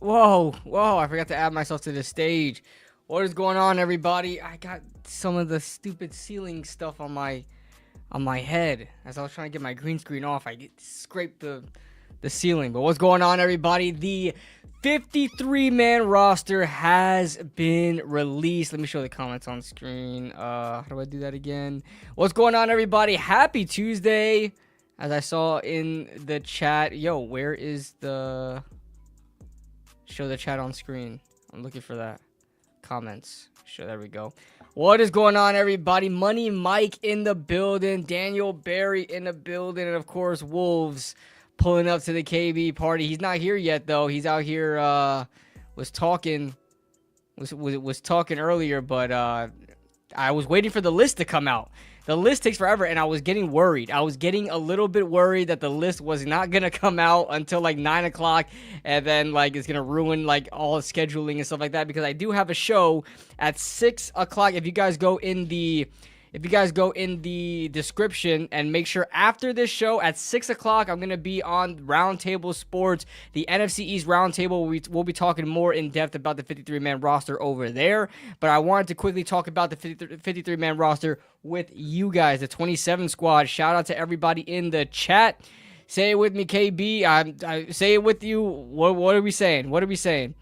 Whoa, I forgot to add myself to the stage. What is going on, everybody? I got some of the stupid ceiling stuff on my head. As I was trying to get my green screen off, scraped the ceiling. But what's going on, everybody? The 53-man roster has been released. Let me show the comments on screen. How do I do that again? What's going on, everybody? Happy Tuesday. As I saw in the chat, where is the... Show the chat on screen. I'm looking for that. Comments. There we go. What is going on, everybody? Money Mike in the building. Daniel Barry in the building. And, of course, Wolves pulling up to the KB party. He's not here yet, though. He's out here, was talking earlier, but I was waiting for the list to come out. The list takes forever, and I was getting worried. I was getting a little bit worried that the list was not going to come out until, 9 o'clock, and then, it's going to ruin, all the scheduling and stuff like that, because I do have a show at 6 o'clock. If you guys go in the description and make sure after this show at 6 o'clock, I'm going to be on RoundTable Sports, the NFC East RoundTable. We'll be talking more in depth about the 53-man roster over there. But I wanted to quickly talk about the 53-man roster with you guys, the 27 squad. Shout out to everybody in the chat. Say it with me, KB. I say it with you. What are we saying?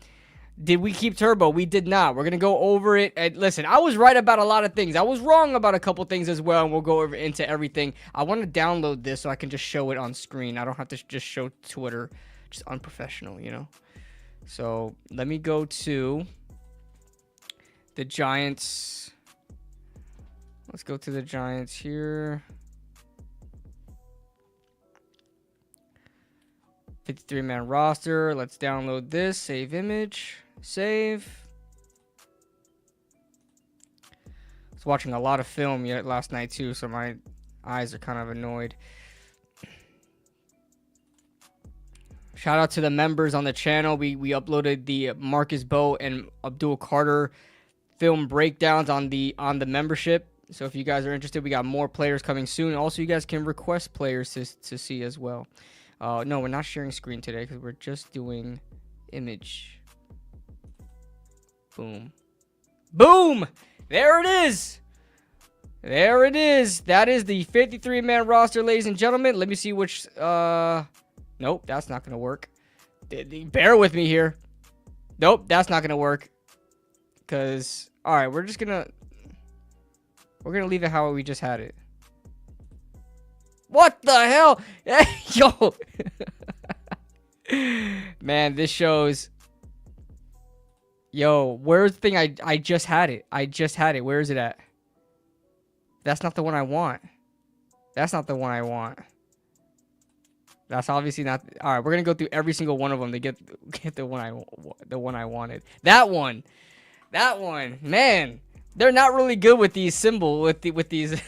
Did we keep Turbo? We did not. We're going to go over it. And listen, I was right about a lot of things. I was wrong about a couple things as well, and we'll go over into everything. I want to download this so I can just show it on screen. I don't have to just show Twitter. Just unprofessional, So let me go to the Giants. Let's go to the Giants here. 53-man roster. Let's download this. Save image. Save. I was watching a lot of film last night too, so my eyes are kind of annoyed. Shout out to the members on the channel. We uploaded the Marcus Bowe and Abdul Carter film breakdowns on the membership. So if you guys are interested, we got more players coming soon. Also, you guys can request players to see as well. No, we're not sharing screen today because we're just doing image. Boom. There it is. That is the 53-man roster, ladies and gentlemen. Let me see which... Nope, that's not going to work. Bear with me here. Nope, that's not going to work. Because... Alright, we're going to leave it how we just had it. What the hell? Yo. Man, this shows... Yo, where's the thing? I just had it. Where is it at? That's not the one I want. That's obviously not. All right, we're gonna go through every single one of them to get the one I wanted. That one. Man, they're not really good with these with these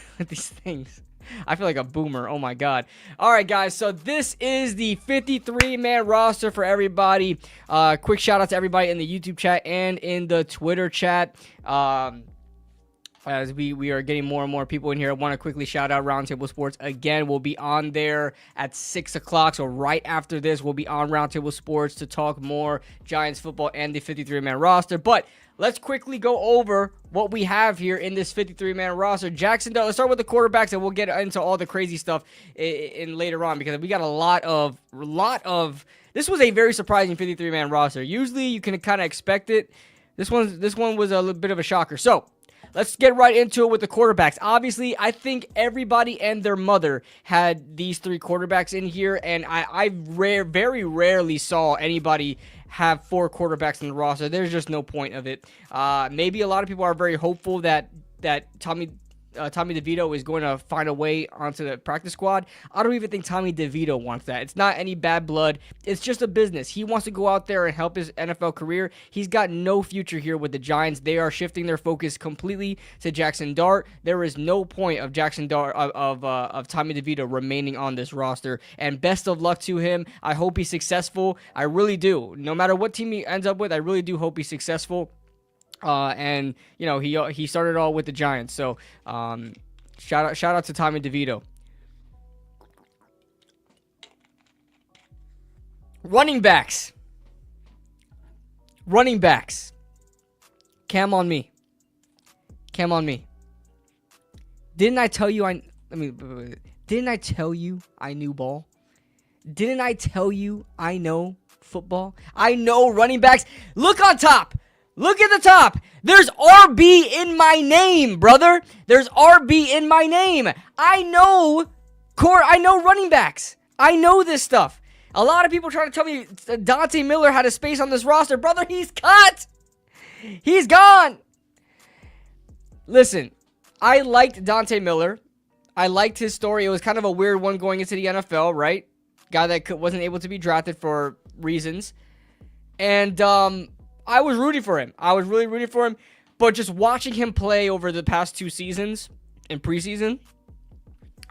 things. I feel like a boomer. Oh, my God. All right, guys. So this is the 53-man roster for everybody. Quick shout-out to everybody in the YouTube chat and in the Twitter chat. As we are getting more and more people in here, I want to quickly shout out RoundTable Sports. Again, we'll be on there at 6 o'clock. So right after this, we'll be on RoundTable Sports to talk more Giants football and the 53-man roster. But let's quickly go over what we have here in this 53-man roster. Jackson Dart, let's start with the quarterbacks, and we'll get into all the crazy stuff in later on, because we got a lot of. This was a very surprising 53-man roster. Usually, you can kind of expect it. This one was a little bit of a shocker. So let's get right into it with the quarterbacks. Obviously, I think everybody and their mother had these three quarterbacks in here, and I very rarely saw anybody have four quarterbacks in the roster. There's just no point of it. Maybe a lot of people are very hopeful that Tommy DeVito is going to find a way onto the practice squad. I don't even think Tommy DeVito wants that. It's not any bad blood. It's just a business. He wants to go out there and help his NFL career. He's got no future here with the Giants. They are shifting their focus completely to Jackson Dart. There is no point of Jackson Dart of Tommy DeVito remaining on this roster. And best of luck to him. I hope he's successful. I really do. No matter what team he ends up with, I really do hope he's successful. And you know, he started all with the Giants, so shout out to Tommy DeVito. Running backs. Running backs. Cam on me. Cam on me. Didn't I tell you didn't I tell you I knew ball? Didn't I tell you I know football? I know running backs. Look on top. Look at the top. There's RB in my name, brother. There's RB in my name. I know running backs. I know this stuff. A lot of people trying to tell me Dante Miller had a space on this roster. Brother, he's cut. He's gone. Listen, I liked Dante Miller. I liked his story. It was kind of a weird one going into the NFL, right? Guy that wasn't able to be drafted for reasons. And I was rooting for him. I was really rooting for him. But just watching him play over the past 2 seasons in preseason,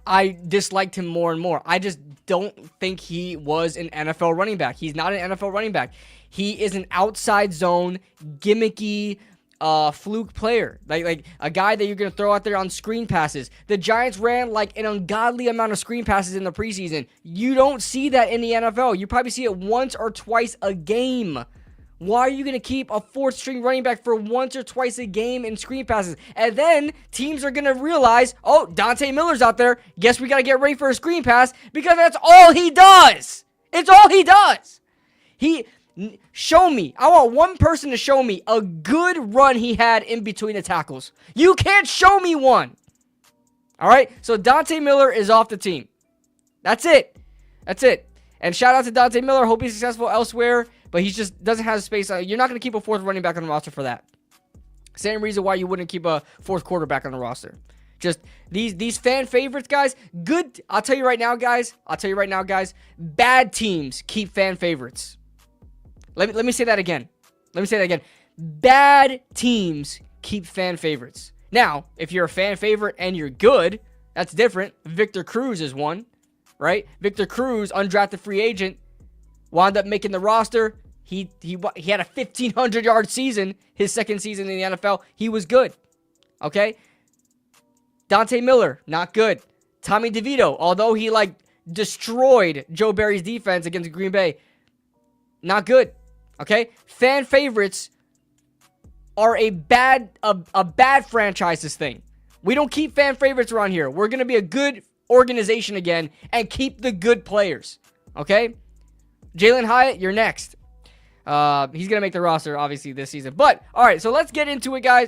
I disliked him more and more. I just don't think he was an NFL running back. He's not an NFL running back. He is an outside zone, gimmicky, fluke player. Like a guy that you're going to throw out there on screen passes. The Giants ran like an ungodly amount of screen passes in the preseason. You don't see that in the NFL. You probably see it once or twice a game. Why are you going to keep a 4th string running back for once or twice a game in screen passes? And then teams are going to realize, oh, Dante Miller's out there. Guess we got to get ready for a screen pass because that's all he does. It's all he does. Show me. I want one person to show me a good run he had in between the tackles. You can't show me one. All right? So Dante Miller is off the team. That's it. That's it. And shout out to Dante Miller. Hope he's successful elsewhere. But he just doesn't have space. You're not going to keep a 4th running back on the roster for that. Same reason why you wouldn't keep a 4th quarterback on the roster. Just these fan favorites, guys. Good. I'll tell you right now, guys. Bad teams keep fan favorites. Let me say that again. Bad teams keep fan favorites. Now, if you're a fan favorite and you're good, that's different. Victor Cruz is one, right? Victor Cruz, undrafted free agent, wound up making the roster. He had a 1,500-yard season, his 2nd season in the NFL. He was good, okay? Dante Miller, not good. Tommy DeVito, although he, destroyed Joe Barry's defense against Green Bay, not good, okay? Fan favorites are a bad franchises thing. We don't keep fan favorites around here. We're going to be a good organization again and keep the good players, okay? Jalen Hyatt, you're next. He's going to make the roster, obviously, this season. But, all right, so let's get into it, guys.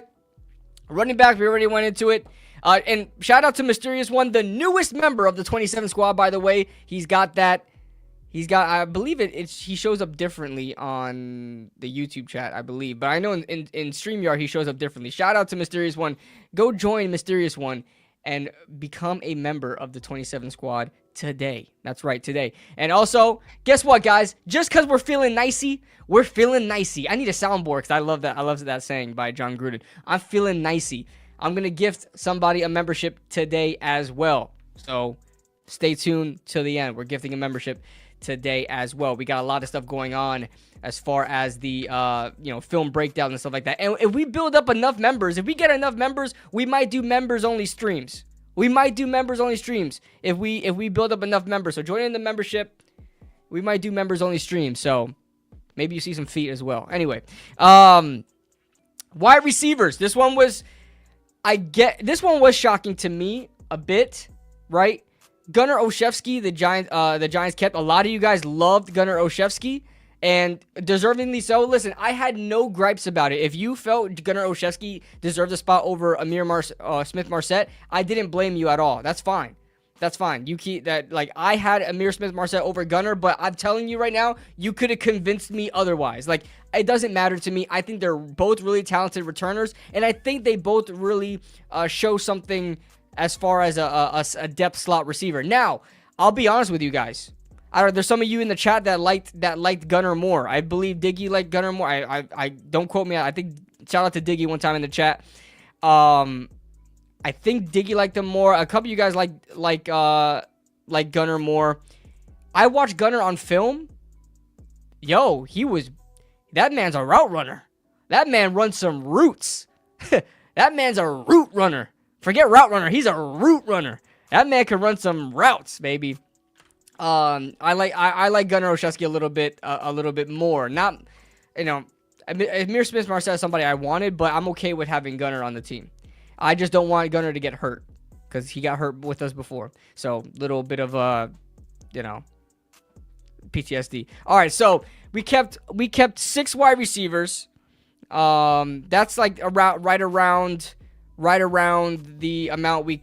Running back, we already went into it. And shout out to Mysterious One, the newest member of the 27 squad, by the way. I believe he shows up differently on the YouTube chat, I believe. But I know in StreamYard, he shows up differently. Shout out to Mysterious One. Go join Mysterious One and become a member of the 27 squad today. That's right, today. And also, guess what, guys? Just because we're feeling nicey, we're feeling nicey. I need a soundboard because I love that. I love that saying by John Gruden. I'm feeling nicey. I'm going to gift somebody a membership today as well. So stay tuned till the end. We're gifting a membership today as well. We got a lot of stuff going on as far as the film breakdown and stuff like that. And if we build up enough members, if we get enough members, we might do members only streams. If we build up enough members. So join in the membership. We might do members only streams. So maybe you see some feet as well. Anyway, wide receivers. This one was shocking to me a bit, right? Gunnar Olszewski, the Giants kept. A lot of you guys loved Gunnar Olszewski, and deservingly so. Listen, I had no gripes about it. If you felt Gunnar Olszewski deserved a spot over Amir Smith-Marset, I didn't blame you at all. That's fine. You keep that. I had Amir Smith-Marset over Gunnar, but I'm telling you right now, you could have convinced me otherwise. It doesn't matter to me. I think they're both really talented returners, and I think they both really show something as far as a depth slot receiver. Now, I'll be honest with you guys. There's some of you in the chat that liked Gunnar more. I believe Diggy liked Gunnar more. I don't quote me. I think shout out to Diggy one time in the chat. I think Diggy liked him more. A couple of you guys like Gunnar more. I watched Gunnar on film. Yo, that man's a route runner. That man runs some routes. That man's a route runner. Forget route runner. He's a route runner. That man can run some routes, baby. I like Gunnar Olszewski a little bit more. Not, Amir Smith-Marset is somebody I wanted, but I'm okay with having Gunner on the team. I just don't want Gunner to get hurt because he got hurt with us before. So little bit of PTSD. All right, so we kept 6 wide receivers. That's like right around the amount we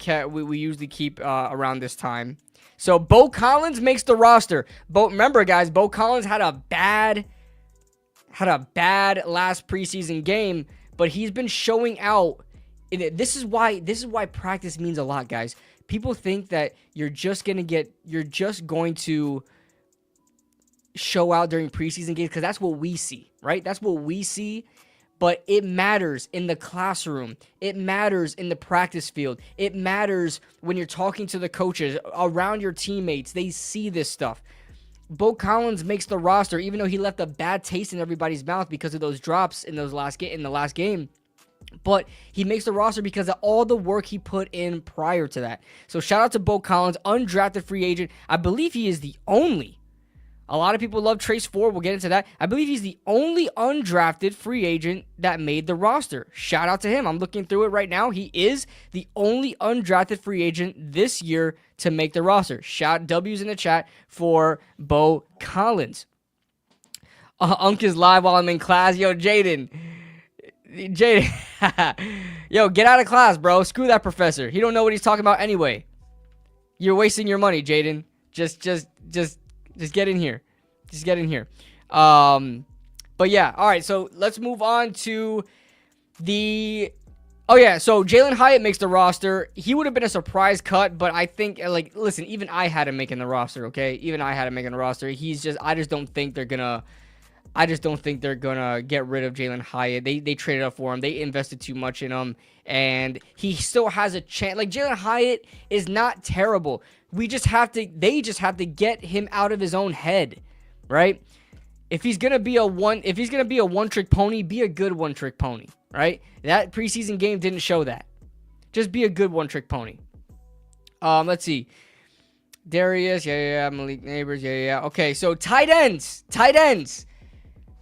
usually keep around this time. So Bo Collins makes the roster. Remember, guys, Bo Collins had a bad last preseason game, but he's been showing out. This is why practice means a lot, guys. People think that you're just going to show out during preseason games because that's what we see, right? That's what we see. But it matters in the classroom. It matters in the practice field. It matters when you're talking to the coaches, around your teammates. They see this stuff. Bo Collins makes the roster, even though he left a bad taste in everybody's mouth because of those drops in the last game. But he makes the roster because of all the work he put in prior to that. So shout out to Bo Collins, undrafted free agent. I believe he is the only. A lot of people love Trace Ford. We'll get into that. I believe he's the only undrafted free agent that made the roster. Shout out to him. I'm looking through it right now. He is the only undrafted free agent this year to make the roster. Shout W's in the chat for Bo Collins. Unk is live while I'm in class. Yo, Jaden. Yo, get out of class, bro. Screw that professor. He don't know what he's talking about anyway. You're wasting your money, Jaden. Just get in here. Just get in here. But yeah, all right. So let's move on to the. Oh yeah. So Jalen Hyatt makes the roster. He would have been a surprise cut, but I think listen, even I had him making the roster. Okay, even I had him making the roster. I just don't think they're gonna get rid of Jalen Hyatt. They traded up for him. They invested too much in him, and he still has a chance. Like Jalen Hyatt is not terrible. They just have to get him out of his own head, right? If he's gonna be a one-trick pony, be a good one-trick pony, right? That preseason game didn't show that. Just be a good one-trick pony. Let's see. Darius, Malik Neighbors, Okay, so tight ends.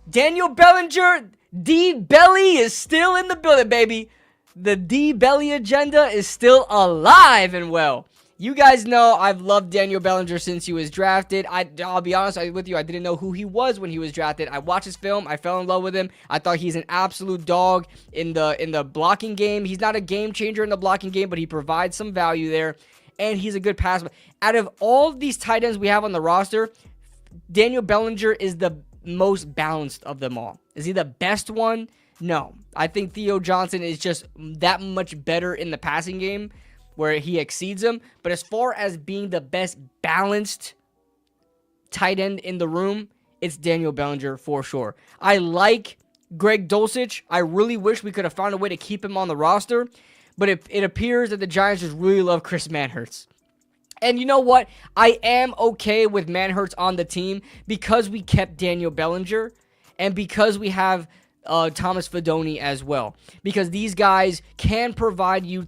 Daniel Bellinger, D Belly is still in the building, baby. The D Belly agenda is still alive and well. You guys know I've loved Daniel Bellinger since he was drafted. I'll be honest with you, I didn't know who he was when he was drafted. I watched his film. I fell in love with him. I thought he's an absolute dog in the blocking game. He's not a game changer in the blocking game, but he provides some value there, and he's a good passer. Out of all these tight ends we have on the roster, Daniel Bellinger is the most balanced of them all. Is he the best one? No. I think Theo Johnson is just that much better in the passing game, where he exceeds him. But as far as being the best balanced tight end in the room, it's Daniel Bellinger for sure. I like Greg Dulcich. I really wish we could have found a way to keep him on the roster, but it appears that the Giants just really love Chris Manhertz. And you know what? I am okay with Manhertz on the team because we kept Daniel Bellinger and because we have Thomas Fidone as well, because these guys can provide you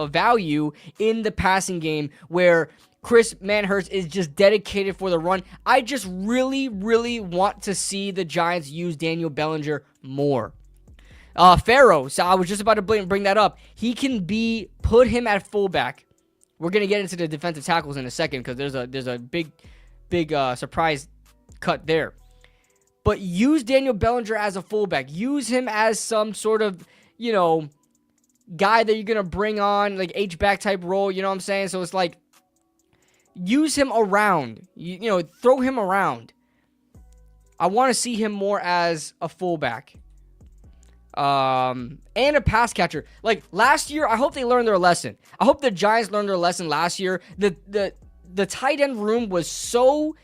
value in the passing game where Chris Manhertz is just dedicated for the run. I just really, really want to see the Giants use Daniel Bellinger more. Farrow, so I was just about to bring that up. He can put him at fullback. We're going to get into the defensive tackles in a second because there's a big surprise cut there. But use Daniel Bellinger as a fullback. Use him as some sort of, guy that you're going to bring on, like H-back type role, you know what I'm saying? So it's like, use him around. Throw him around. I want to see him more as a fullback. And a pass catcher. Like last year, I hope they learned their lesson. I hope the Giants learned their lesson last year. The tight end room was so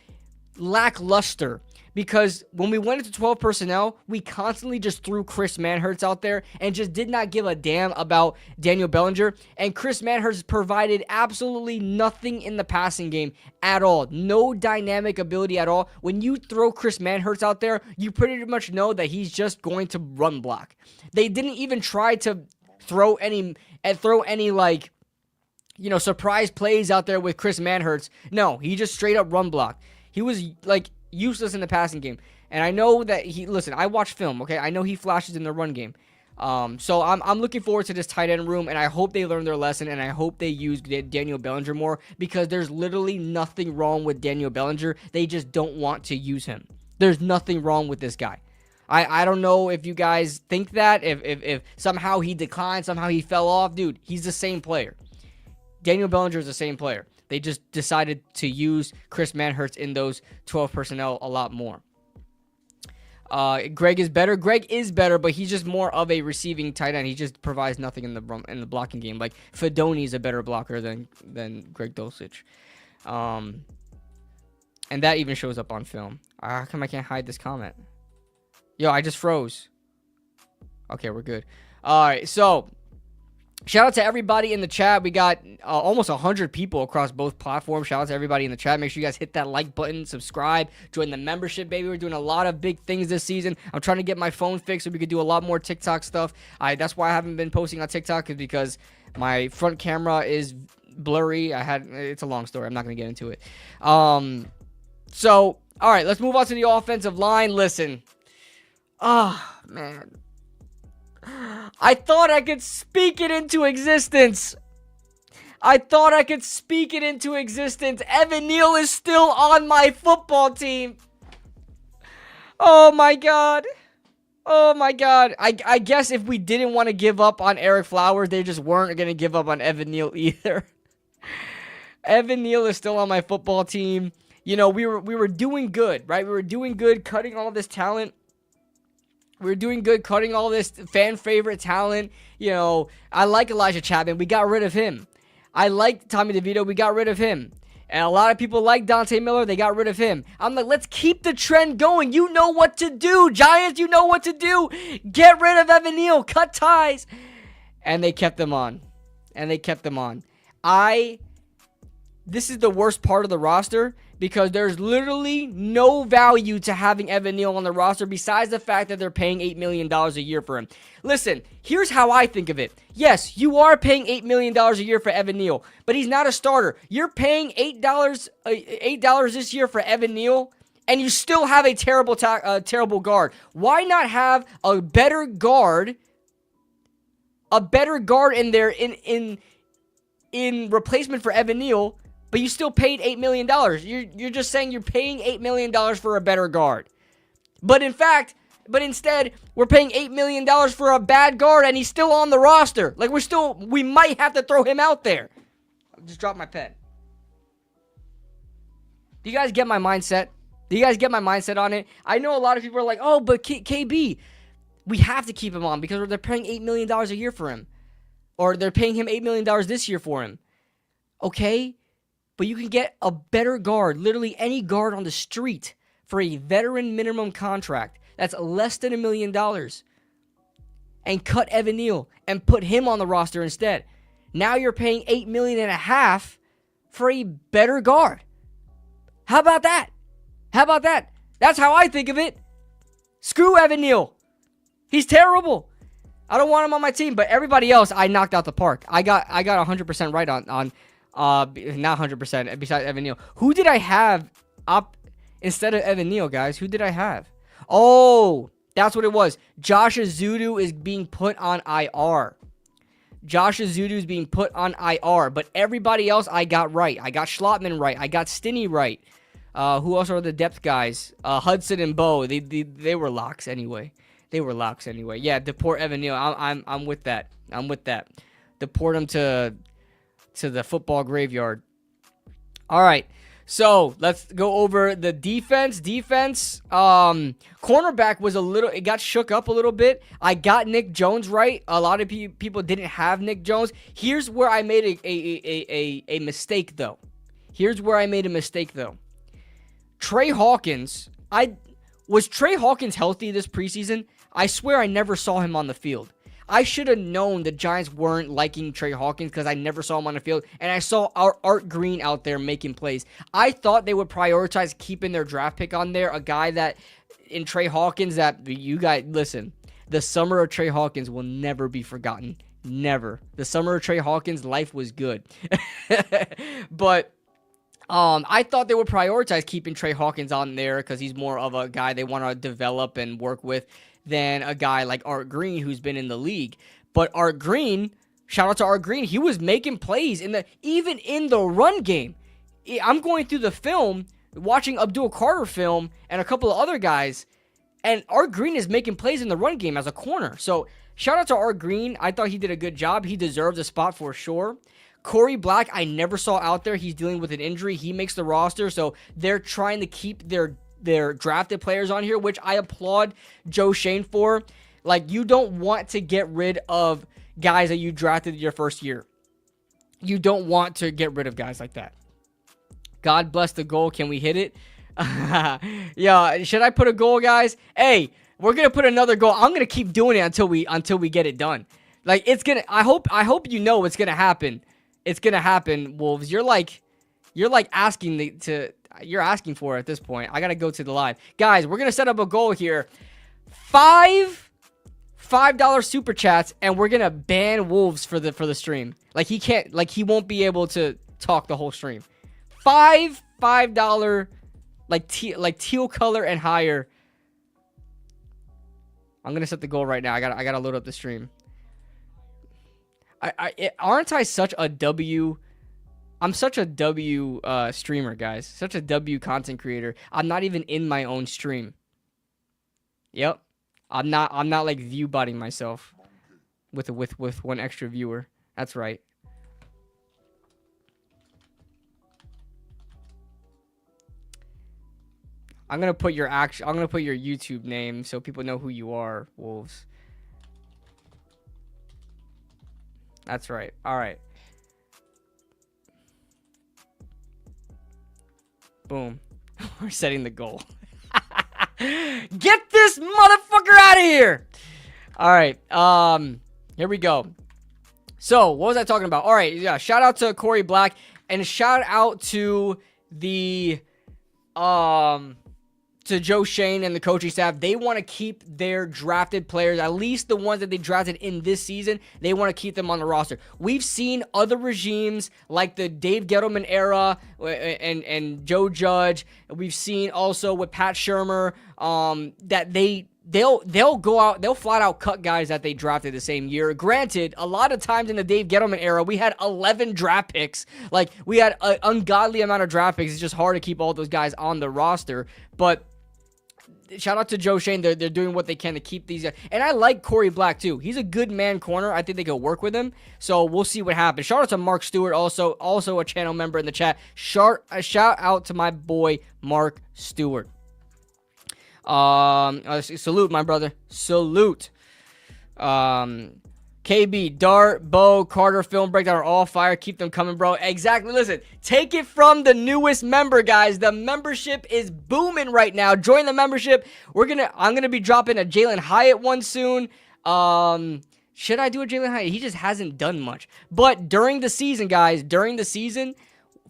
lackluster because when we went into 12 personnel, we constantly just threw Chris Manhertz out there and just did not give a damn about Daniel Bellinger. And Chris Manhertz provided absolutely nothing in the passing game at all. No dynamic ability at all. When you throw Chris Manhertz out there, you pretty much know that he's just going to run block. They didn't even try to throw any surprise plays out there with Chris Manhertz. No, he just straight up run block. He was useless in the passing game. And I know that listen, I watch film, okay? I know he flashes in the run game. So I'm looking forward to this tight end room, and I hope they learn their lesson, and I hope they use Daniel Bellinger more, because there's literally nothing wrong with Daniel Bellinger. They just don't want to use him. There's nothing wrong with this guy. I don't know if you guys think that, if somehow he declined, somehow he fell off. Dude, he's the same player. Daniel Bellinger is the same player. They just decided to use Chris Manhertz in those 12 personnel a lot more. Greg is better. Greg is better, but he's just more of a receiving tight end. He just provides nothing in the blocking game. Like, Fedoni is a better blocker than Greg Dulcich. And that even shows up on film. How come I can't hide this comment? Yo, I just froze. Okay, we're good. All right, so shout out to everybody in the chat. We got almost 100 people across both platforms. Shout out to everybody in the chat. Make sure you guys hit that like button, subscribe, join the membership, baby. We're doing a lot of big things this season. I'm trying to get my phone fixed so we could do a lot more TikTok stuff. That's why I haven't been posting on TikTok, is because my front camera is blurry. It's a long story. I'm not going to get into it. So, all right, let's move on to the offensive line. Listen. Oh, man. I thought I could speak it into existence. Evan Neal is still on my football team. Oh, my God. I guess if we didn't want to give up on Eric Flowers, they just weren't going to give up on Evan Neal either. Evan Neal is still on my football team. You know, we were doing good, right? We were doing good cutting all this talent. We were doing good cutting all this fan favorite talent. You know, I like Elijah Chapman. We got rid of him. I like Tommy DeVito. We got rid of him. And a lot of people like Dante Miller. They got rid of him. I'm like, let's keep the trend going. You know what to do, Giants. You know what to do. Get rid of Evan Neal. Cut ties. And they kept them on. This is the worst part of the roster, because there's literally no value to having Evan Neal on the roster besides the fact that they're paying $8 million a year for him. Listen, here's how I think of it. Yes, you are paying $8 million a year for Evan Neal, but he's not a starter. You're paying $8 this year for Evan Neal, and you still have a terrible guard. Why not have a better guard in there in replacement for Evan Neal? But you still paid $8 million. You're just saying you're paying $8 million for a better guard. But instead, we're paying $8 million for a bad guard, and he's still on the roster. Like, we might have to throw him out there. I just dropped my pen. Do you guys get my mindset? On it? I know a lot of people are like, oh, but KB, we have to keep him on because they're paying $8 million a year for him. Or they're paying him $8 million this year for him. Okay? But you can get a better guard, literally any guard on the street, for a veteran minimum contract that's less than $1 million, and cut Evan Neal and put him on the roster instead. Now you're paying $8.5 million for a better guard. How about that? That's how I think of it. Screw Evan Neal. He's terrible. I don't want him on my team, but everybody else I knocked out the park. I got 100% right on not 100%, besides Evan Neal. Who did I have up instead of Evan Neal, guys? Who did I have? Oh, that's what it was. Josh Azudu is being put on IR. But everybody else I got right. I got Schlottman right. I got Stinney right. Who else are the depth guys? Hudson and Bo. They were locks anyway. Yeah, deport Evan Neal. I'm with that. Deport him to the football graveyard. All right, so let's go over the defense. Cornerback was it got shook up a little bit. I got Nick Jones right. A lot of people didn't have Nick Jones. Here's where I made a mistake, though. Trey Hawkins. Was Trey Hawkins healthy this preseason? I swear I never saw him on the field. I should have known the Giants weren't liking Trey Hawkins because I never saw him on the field, and I saw Art Green out there making plays. I thought they would prioritize keeping their draft pick on there, a guy that, in Trey Hawkins, that you guys, listen, the summer of Trey Hawkins will never be forgotten. Never. The summer of Trey Hawkins, life was good. But I thought they would prioritize keeping Trey Hawkins on there because he's more of a guy they want to develop and work with than a guy like Art Green who's been in the league. But Art Green, shout out to Art Green, he was making plays even in the run game. I'm going through the film, watching Abdul Carter film and a couple of other guys, and Art Green is making plays in the run game as a corner. So shout out to Art Green. I thought he did a good job. He deserves a spot for sure. Corey Black, I never saw out there. He's dealing with an injury. He makes the roster, so they're trying to keep their drafted players on here, which I applaud Joe Shane for. Like, you don't want to get rid of guys that you drafted your first year. You don't want to get rid of guys like that. God bless the goal. Can we hit it? Yeah, should I put a goal, guys? Hey, we're gonna put another goal. I'm gonna keep doing it until we get it done. Like, it's gonna. I hope you know it's gonna happen. It's gonna happen, Wolves. You're asking you're asking for it at this point. I gotta go to the live, guys. We're gonna set up a goal here. $5 super chats, and we're gonna ban Wolves for the stream. Like, he won't be able to talk the whole stream. $5 like teal color and higher. I'm gonna set the goal right now. I gotta load up the stream. Aren't I such a W? I'm such a W streamer, guys. Such a W content creator. I'm not even in my own stream. Yep. I'm not like view botting myself with one extra viewer. That's right. I'm gonna put your YouTube name so people know who you are, Wolves. That's right. All right. Boom. We're setting the goal. Get this motherfucker out of here. All right. Here we go. So, what was I talking about? All right. Yeah. Shout out to Corey Black and shout out to the to Joe Shane and the coaching staff. They want to keep their drafted players, at least the ones that they drafted in this season. They want to keep them on the roster. We've seen other regimes like the Dave Gettleman era and Joe Judge. We've seen also with Pat Shurmur that they'll go out, they'll flat out cut guys that they drafted the same year. Granted, a lot of times in the Dave Gettleman era, we had 11 draft picks. Like, we had an ungodly amount of draft picks. It's just hard to keep all those guys on the roster. But shout out to Joe Shane. They're doing what they can to keep these guys. And I like Corey Black, too. He's a good man corner. I think they could work with him. So we'll see what happens. Shout out to Mark Stewart, also a channel member in the chat. Shout out to my boy, Mark Stewart. Salute, my brother. Salute. KB, Dart, Bo, Carter, Film Breakdown are all fire. Keep them coming, bro. Exactly. Listen, take it from the newest member, guys. The membership is booming right now. Join the membership. I'm gonna be dropping a Jalen Hyatt one soon. Should I do a Jalen Hyatt? He just hasn't done much. But during the season, guys,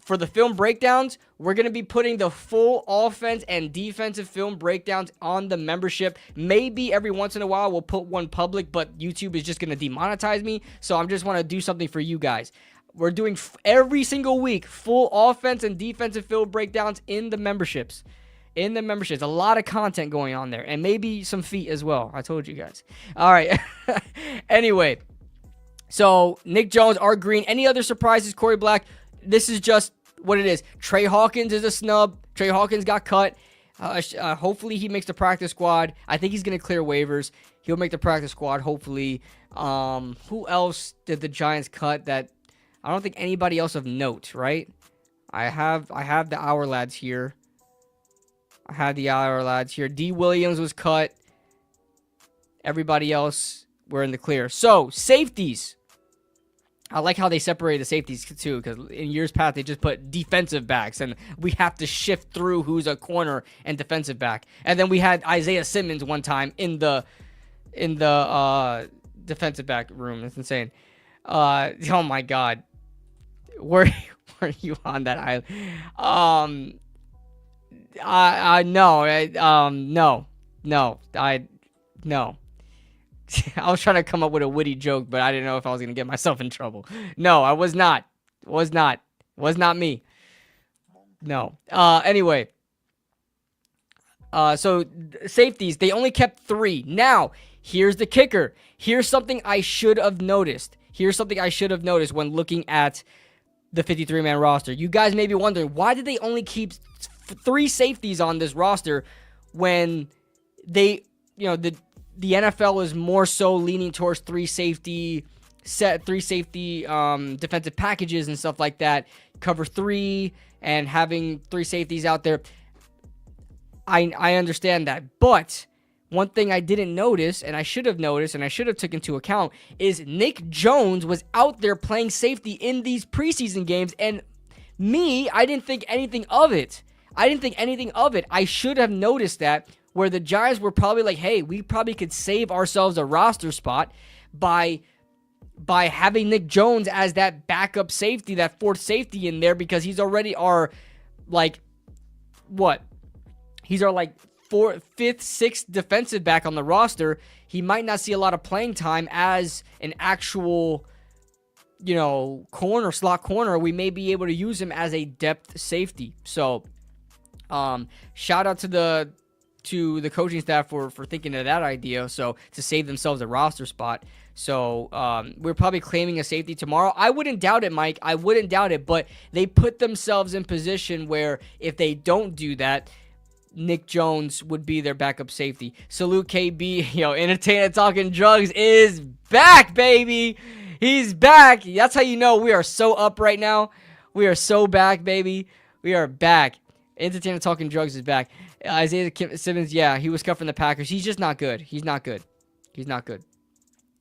for the film breakdowns, we're going to be putting the full offense and defensive film breakdowns on the membership. Maybe every once in a while we'll put one public, but YouTube is just going to demonetize me. So I just want to do something for you guys. We're doing every single week full offense and defensive film breakdowns in the memberships. A lot of content going on there. And maybe some feet as well. I told you guys. All right. Anyway. So, Nick Jones, Art Green. Any other surprises, Corey Black? This is just what it is. Trey Hawkins is a snub. Trey Hawkins got cut. Hopefully he makes the practice squad. I think he's going to clear waivers. He'll make the practice squad, hopefully. Who else did the Giants cut that... I don't think anybody else of note, right? I have the Our Lads here. D. Williams was cut. Everybody else were in the clear. So, safeties. I like how they separated the safeties, too, because in years past, they just put defensive backs, and we have to shift through who's a corner and defensive back. And then we had Isaiah Simmons one time in the defensive back room. That's insane. Oh, my God. Were you on that island? No. I was trying to come up with a witty joke, but I didn't know if I was going to get myself in trouble. No, I was not. Was not me. No. Anyway. So safeties, they only kept 3. Now, here's the kicker. Here's something I should have noticed. When looking at the 53-man roster. You guys may be wondering, why did they only keep 3 safeties on this roster when they, the NFL is more so leaning towards 3 safety defensive packages and stuff like that, cover 3 and having 3 safeties out there. I understand that, but one thing I didn't notice, and I should have noticed, and I should have taken into account, is Nick Jones was out there playing safety in these preseason games, and I didn't think anything of it. I should have noticed that, where the Giants were probably like, hey, we probably could save ourselves a roster spot by having Nick Jones as that backup safety, that 4th safety in there, because he's already our, He's our 4th, 5th, 6th defensive back on the roster. He might not see a lot of playing time as an actual, slot corner. We may be able to use him as a depth safety. So, shout out to the coaching staff for thinking of that idea. So, to save themselves a roster spot. So, we're probably claiming a safety tomorrow. I wouldn't doubt it, Mike. I wouldn't doubt it. But they put themselves in position where if they don't do that, Nick Jones would be their backup safety. Salute KB. Entertainer Talking Drugs is back, baby. He's back. That's how you know we are so up right now. We are so back, baby. We are back. Entertainer Talking Drugs is back. Isaiah Simmons, yeah, he was cut from the Packers. He's just not good. He's not good.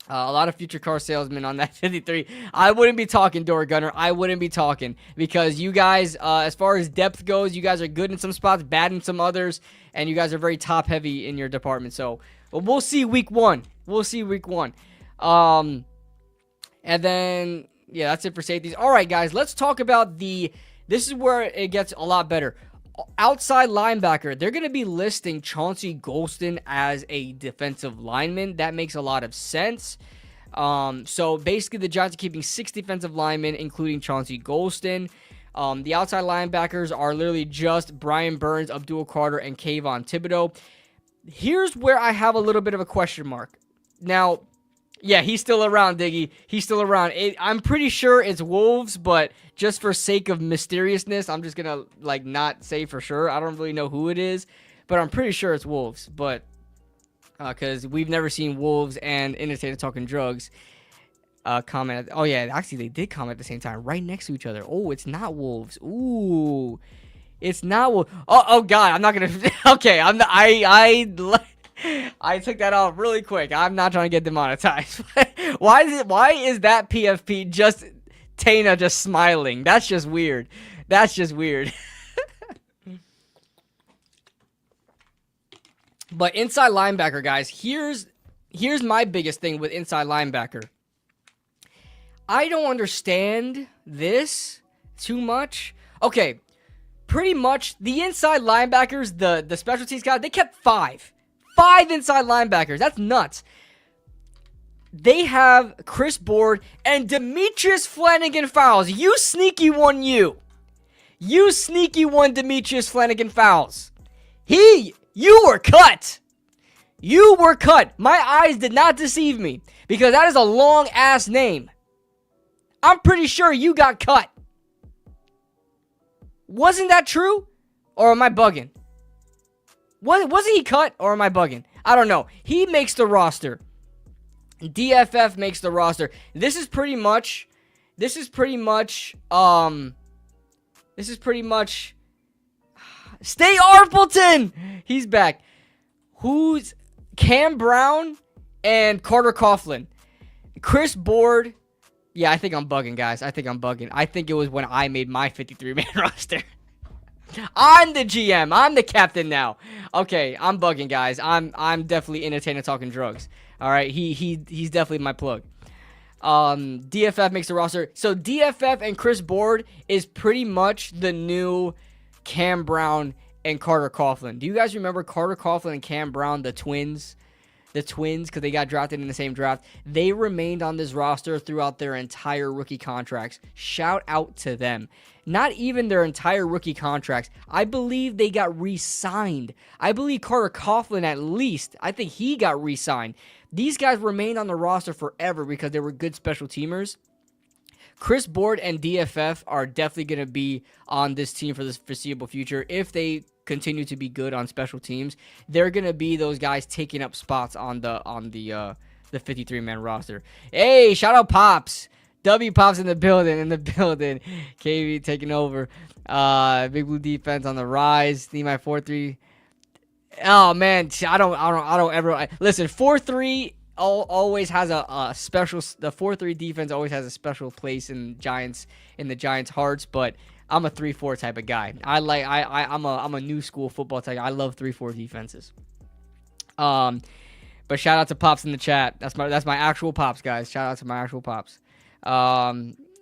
A lot of future car salesmen on that 53. I wouldn't be talking, Door Gunner. I wouldn't be talking because you guys, as far as depth goes, you guys are good in some spots, bad in some others, and you guys are very top-heavy in your department. So, we'll see week 1. And then, yeah, that's it for safeties. All right, guys, let's talk about this is where it gets a lot better. Outside linebacker, they're going to be listing Chauncey Golston as a defensive lineman. That makes a lot of sense. So basically, the Giants are keeping 6 defensive linemen, including Chauncey Golston. The outside linebackers are literally just Brian Burns, Abdul Carter, and Kayvon Thibodeau. Here's where I have a little bit of a question mark. Now, yeah, he's still around, Diggy. He's still around. I'm pretty sure it's Wolves, but just for sake of mysteriousness, I'm just going to, not say for sure. I don't really know who it is, but I'm pretty sure it's Wolves. But, because we've never seen Wolves and Entertainer Talking Drugs comment. Oh, yeah, actually, they did comment at the same time, right next to each other. Oh, it's not Wolves. Ooh, it's not Wolves. Oh, God, I'm not going to. Okay, I took that off really quick. I'm not trying to get demonetized. Why is that PFP just Tana just smiling? That's just weird. But inside linebacker, guys, here's my biggest thing with inside linebacker. I don't understand this too much. Okay, pretty much the inside linebackers, the special teams guys, they kept 5 inside linebackers. That's nuts. They have Chris Board and Demetrius Flanagan-Fowles. You sneaky one, you. You sneaky one, Demetrius Flanagan-Fowles. You were cut. You were cut. My eyes did not deceive me because that is a long-ass name. I'm pretty sure you got cut. Wasn't that true? Or am I bugging? Wasn't he cut, or am I bugging? I don't know. He makes the roster. DFF makes the roster. This is pretty much Stay Arpleton! He's back. Who's Cam Brown and Carter Coughlin? Chris Board. Yeah, I think I'm bugging, guys. I think it was when I made my 53-man roster. I'm the GM. I'm the captain now. Okay, I'm bugging, guys. I'm definitely Entertainer Talking Drugs. All right, he's definitely my plug. DFF makes the roster. So DFF and Chris Board is pretty much the new Cam Brown and Carter Coughlin. Do you guys remember Carter Coughlin and Cam Brown, the twins? the Twins, because they got drafted in the same draft. They remained on this roster throughout their entire rookie contracts. Shout out to them. Not even their entire rookie contracts. I believe they got re-signed. I believe Carter Coughlin, at least, I think he got re-signed. These guys remained on the roster forever because they were good special teamers. Chris Board and DFF are definitely going to be on this team for the foreseeable future. If they continue to be good on special teams, they're going to be those guys taking up spots on the 53-man roster. Hey, shout out Pops. W Pops in the building. KB taking over. Big Blue defense on the rise. Need my 4-3. Oh man, I don't ever listen. 4-3 always has a special. The 4-3 defense always has a special place in the Giants' hearts. But I'm a 3-4 type of guy. I'm a new school football type. I love 3-4 defenses. But shout out to Pops in the chat. That's my actual Pops, guys. Shout out to my actual Pops.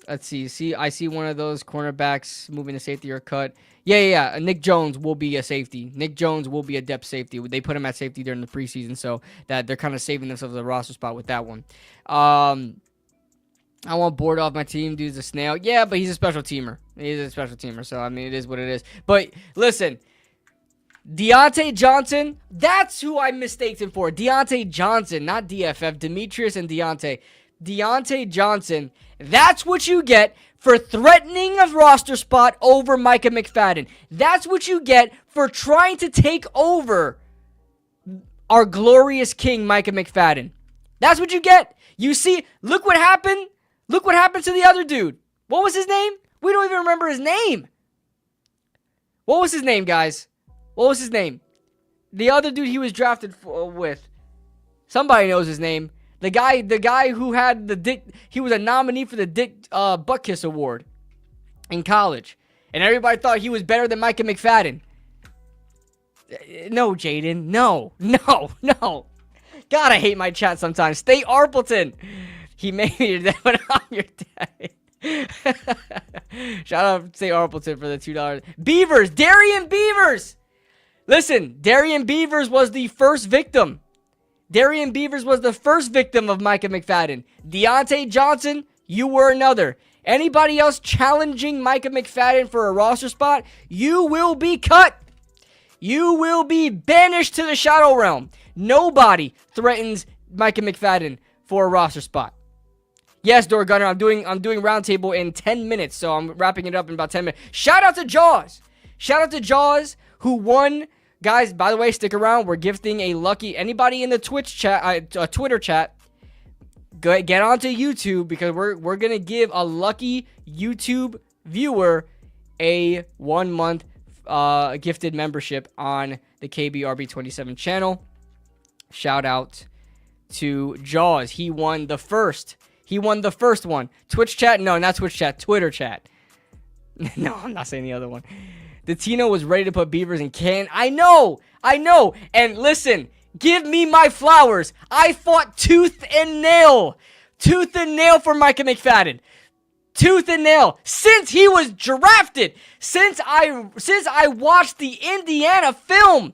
Let's see. I see one of those cornerbacks moving to safety or cut. Yeah. Nick Jones will be a safety. Nick Jones will be a depth safety. They put him at safety during the preseason, so that they're kind of saving themselves a roster spot with that one. I want Board off my team. Dude's a snail. Yeah, but he's a special teamer. He's a special teamer, so I mean, it is what it is. But listen, Deontay Johnson, that's who I mistaked him for. Deontay Johnson, not DFF. Demetrius and Deontay. Deontay Johnson, that's what you get for threatening a roster spot over Micah McFadden. That's what you get for trying to take over our glorious king, Micah McFadden. That's what you get. You see, look what happened. Look what happened to the other dude. What was his name? We don't even remember his name. What was his name, guys? What was his name? The other dude he was drafted with. Somebody knows his name. The guy who had he was a nominee for the Dick Buttkiss Award in college. And everybody thought he was better than Micah McFadden. No, Jaden. No. God, I hate my chat sometimes. Stay Arpleton. He made me that when I'm your dad. Shout out Stay Arpleton for the $2. Beavers. Darian Beavers. Listen, Darian Beavers was the first victim. Darian Beavers was the first victim of Micah McFadden. Deontay Johnson, you were another. Anybody else challenging Micah McFadden for a roster spot, you will be cut. You will be banished to the Shadow Realm. Nobody threatens Micah McFadden for a roster spot. Yes, Door Gunner, I'm doing Roundtable in 10 minutes, so I'm wrapping it up in about 10 minutes. Shout out to Jaws. Shout out to Jaws, who won. Guys, by the way, stick around. We're gifting a lucky, anybody in the Twitch chat, Twitter chat, get onto YouTube, because we're gonna give a lucky YouTube viewer a 1-month gifted membership on the KBRB27 channel. Shout out to Jaws. He won the first one. Twitch chat? No, not Twitch chat. Twitter chat. No, I'm not saying the other one. The Tino was ready to put Beavers in can. I know. And listen, give me my flowers. I fought tooth and nail for Micah McFadden. Tooth and nail since he was drafted. Since I watched the Indiana film.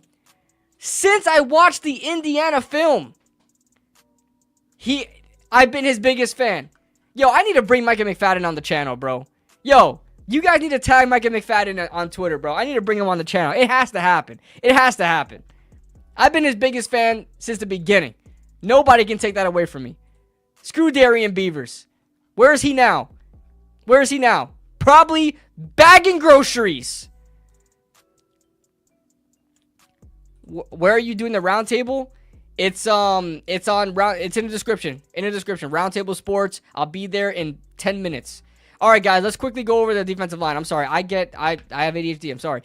I've been his biggest fan. Yo, I need to bring Micah McFadden on the channel, bro. Yo. You guys need to tag Micah McFadden on Twitter, bro. I need to bring him on the channel. It has to happen. I've been his biggest fan since the beginning. Nobody can take that away from me. Screw Darian Beavers. Where is he now? Probably bagging groceries. Where are you doing the Roundtable? It's in the description. Roundtable Sports. I'll be there in 10 minutes. All right, guys, let's quickly go over the defensive line. I'm sorry. I have ADHD. I'm sorry.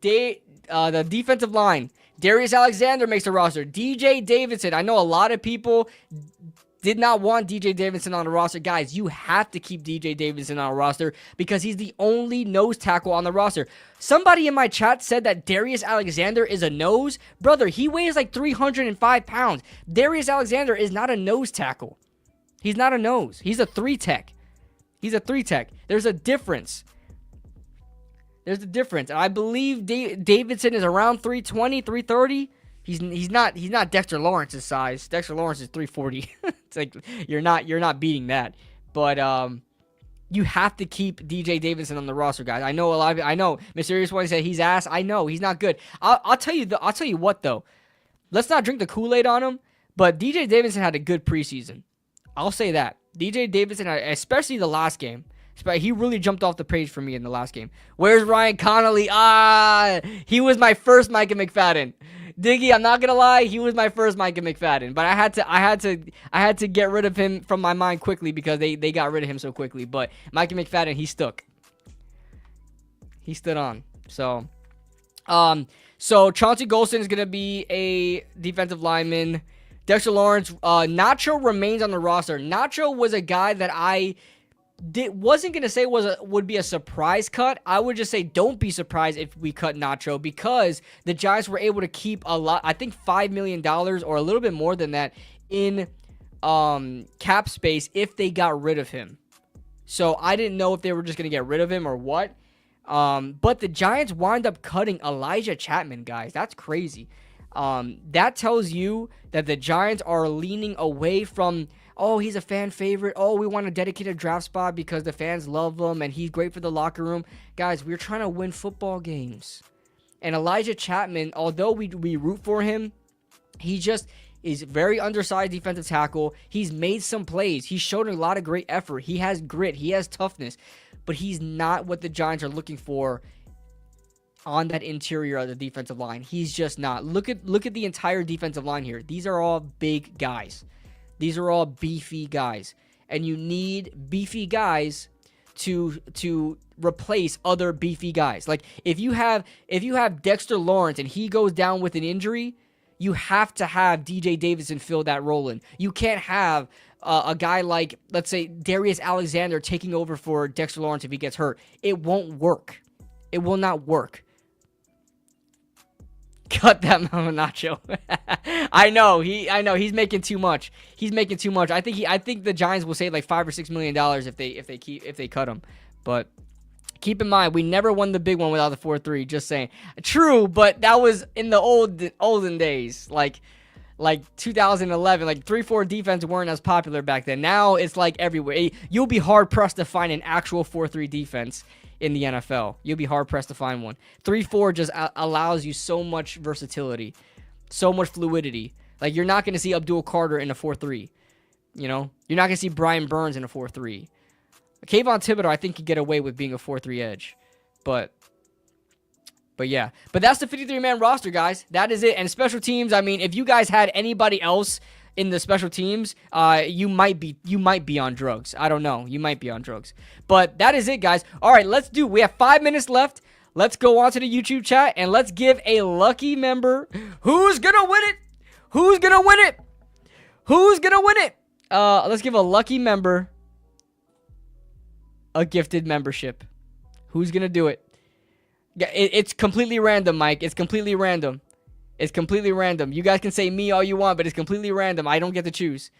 The defensive line. Darius Alexander makes the roster. DJ Davidson. I know a lot of people did not want DJ Davidson on the roster. Guys, you have to keep DJ Davidson on the roster because he's the only nose tackle on the roster. Somebody in my chat said that Darius Alexander is a nose. Brother, he weighs like 305 pounds. Darius Alexander is not a nose tackle. He's not a nose. He's a 3-tech. There's a difference. I believe Davidson is around 320, 330. He's not Dexter Lawrence's size. Dexter Lawrence is 340. It's like you're not beating that. But you have to keep DJ Davidson on the roster, guys. I know I know Mysterious One said he's ass. I know he's not good. I'll tell you what though. Let's not drink the Kool-Aid on him. But DJ Davidson had a good preseason. I'll say that. DJ Davidson, especially the last game, he really jumped off the page for me in the last game. Where's Ryan Connolly? He was my first Micah McFadden. Diggy, I'm not gonna lie, he was my first Micah McFadden, but I had to get rid of him from my mind quickly because they got rid of him so quickly. But Micah McFadden, he stuck. He stood on. So Chauncey Golston is gonna be a defensive lineman. Dexter Lawrence, Nacho remains on the roster. Nacho was a guy that I wasn't going to say would be a surprise cut. I would just say don't be surprised if we cut Nacho because the Giants were able to keep a lot, I think $5 million or a little bit more than that in cap space if they got rid of him. So I didn't know if they were just going to get rid of him or what. But the Giants wind up cutting Elijah Chapman, guys. That's crazy. That tells you that the Giants are leaning away from, oh, he's a fan favorite. Oh, we want a dedicated draft spot because the fans love him and he's great for the locker room. Guys, we're trying to win football games. And Elijah Chapman, although we root for him, he just is very undersized defensive tackle. He's made some plays. He's shown a lot of great effort. He has grit. He has toughness. But he's not what the Giants are looking for on that interior of the defensive line. He's just not. Look at the entire defensive line here. These are all big guys. These are all beefy guys. And you need beefy guys to replace other beefy guys. Like if you have Dexter Lawrence and he goes down with an injury, you have to have DJ Davidson fill that role in. You can't have a guy like, let's say, Darius Alexander taking over for Dexter Lawrence if he gets hurt. It won't work. It will not work. Cut that Mama Nacho. I know he's making too much. I think the Giants will save like $5 or $6 million if they cut him. But keep in mind, we never won the big one without the 4-3. Just saying. True, but that was in the olden days, like 2011. Like 3-4 defense weren't as popular back then. Now it's like everywhere. You'll be hard pressed to find an actual 4-3 defense in the NFL. You'll be hard-pressed to find one. 3-4 just allows you so much versatility, so much fluidity. Like, you're not going to see Abdul Carter in a 4-3. You know? You're not going to see Brian Burns in a 4-3. Kayvon Thibodeau, I think, could get away with being a 4-3 edge. But yeah. But that's the 53-man roster, guys. That is it. And special teams, I mean, if you guys had anybody else in the special teams, you might be on drugs. I don't know. You might be on drugs. But that is it, guys. All right, we have 5 minutes left. Let's go on to the YouTube chat and let's give a lucky member. Who's gonna win it? Who's gonna win it? Who's gonna win it? Let's give a lucky member a gifted membership. Who's gonna do it? It's completely random, Mike. It's completely random. It's completely random. You guys can say me all you want, but it's completely random. I don't get to choose.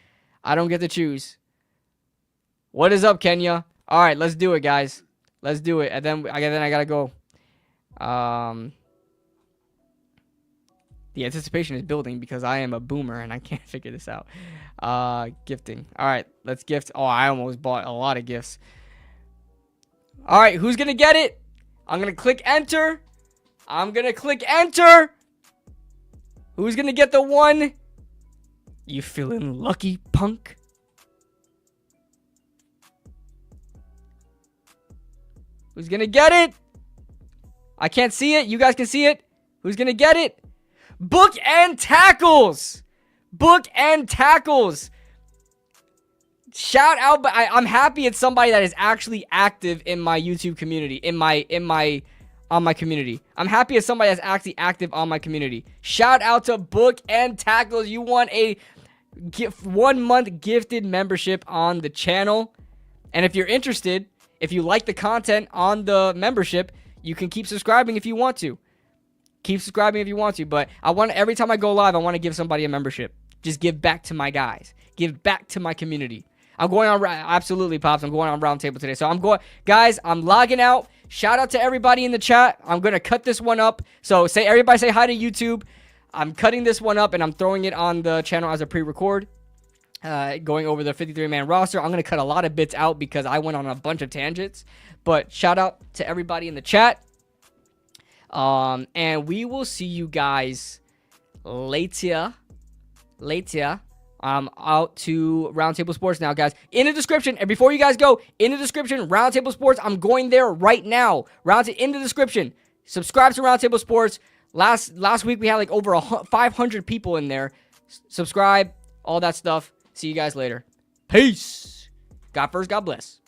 What is up, Kenya? All right, let's do it, guys. Let's do it. And then I gotta go. The anticipation is building because I am a boomer and I can't figure this out. Gifting. All right, let's gift. Oh, I almost bought a lot of gifts. All right, who's gonna get it? I'm gonna click enter. Who's gonna get the one? You feeling lucky, punk? Who's gonna get it? I can't see it. You guys can see it. Who's gonna get it? Book and tackles. Shout out! But I'm happy it's somebody that is actually active in my YouTube community, on my community. I'm happy it's somebody that's actually active on my community. Shout out to Book and Tackles. You won a 1 month gifted membership on the channel. And if you're interested, if you like the content on the membership, you can keep subscribing if you want to. But every time I go live, I want to give somebody a membership. Just give back to my guys. Give back to my community. I'm going on, absolutely, Pops. I'm going on RoundTable today. So guys, I'm logging out. Shout out to everybody in the chat. I'm going to cut this one up. So everybody say hi to YouTube. I'm cutting this one up and I'm throwing it on the channel as a pre-record. Going over the 53-man roster. I'm going to cut a lot of bits out because I went on a bunch of tangents. But shout out to everybody in the chat. And we will see you guys later. I'm out to RoundTable Sports now, guys. In the description, and before you guys go, in the description, RoundTable Sports, I'm going there right now. In the description. Subscribe to RoundTable Sports. Last week, we had like over 500 people in there. Subscribe, all that stuff. See you guys later. Peace. God first, God bless.